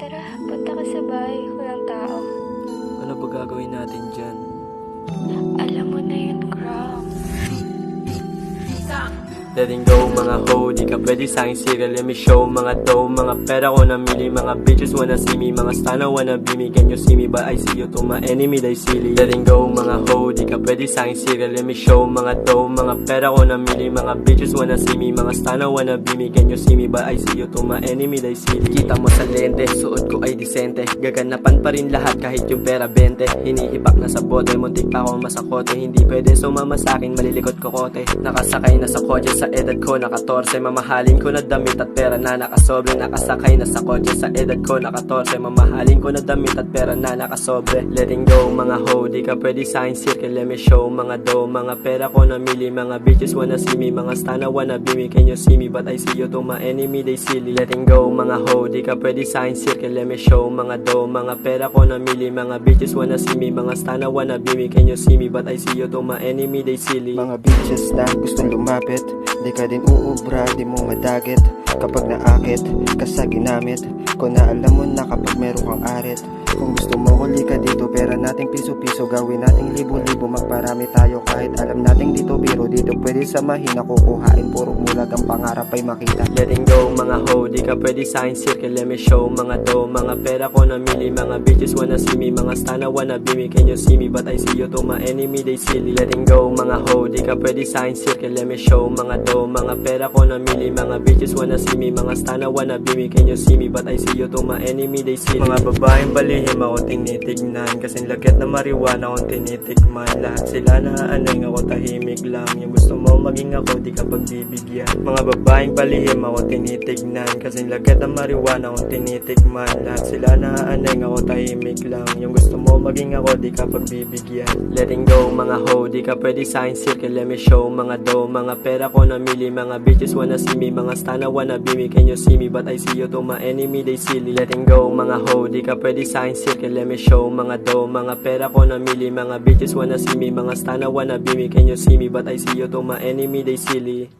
Tara, punta ka sa bahay. Walang tao. Ano ba gagawin natin dyan? Alam mo na yun, Crown. Letting go mga ho, di ka pwede sa'king serial. Let me show mga dough, mga pera ko namili. Mga bitches wanna see me, mga stunner wanna be me. Can you see me but I see you to my enemy they silly. Letting go mga ho, di ka pwede sa'king serial. Let me show mga dough, mga pera ko namili. Mga bitches wanna see me, mga stunner wanna be me. Can you see me but I see you to my enemy they silly. Kita mo sa lente, suot ko ay disente. Gaganapan pa rin lahat kahit yung pera 20. Iniipak na sa bote, muntik pa akong masakote. Hindi pwede sumama sa'kin, malilikot kokote. Nakasakay na sa kotse sa edad ko na 14. Mamahalin ko na damit at pera na nakasobre. Nakasakay na sa kotse sa edad ko na 14. Mamahalin ko na damit at pera na nakasobre. Letting go mga ho, di ka pwede sa'kin circle. Let me show mga dough, mga pera ko namili. Mga bitches wanna see me, mga stunner wanna be me. Can you see me but I see you to my enemy they silly. Letting go mga ho, di ka pwede sa'kin circle. Let me show mga dough, mga pera ko namili. Mga bitches wanna see me, mga stunner wanna be me. Can you see me but I see you to my enemy they silly. Mga bitches na gustong lumapit, di ka din uubra, di mo madagit. Kapag naakit ka sa ginamit ko na alam mo na kapag meron kang arit. Kung gusto mo huli ka dito, pera nating piso-piso. Gawin nating libo-libo, magparami tayo kahit alam nating dito biro. Dito pwede samahin ako kuhain, puro mulag ang pangarap ay makita. Letting go mga ho, di ka pwede sa'kin circle. Let me show mga dough, mga pera ko namili. Mga bitches wanna see me, mga stunner wanna be me. Can you see me but I see you to my enemy they silly. Letting go mga ho, di ka pwede sa'kin circle. Let me show mga dough, mga pera ko namili. Mga bitches wanna see me, mga stunner wanna be me. Can you see me but I see you to my enemy they silly. Mga babaeng balihim ako tinitignan, kasing lagat na marijuana akong tinitikman. Lahat sila naaanay, ako tahimik lang. Yung gusto mo maging ako, di ka pagbibigyan. Mga babaeng palihim ako tinitignan, kasing lagat na marijuana akong tinitikman. Lahat sila naaanay, ako tahimik lang. Yung gusto mo maging ako, di ka pagbibigyan. Letting go mga ho, di ka pwede sa'kin circle. Let me show mga dough, mga pera ko namili. Mga bitches wanna see me, mga stunner wanna be me. Can you see me but I see you to my enemy they silly. Letting go mga ho, di ka pwede sa'kin circle. Let me show mga dough, mga pera ko namili. Mga bitches wanna see me, mga stunner wanna be me. Can you see me but I see you to my enemy they silly.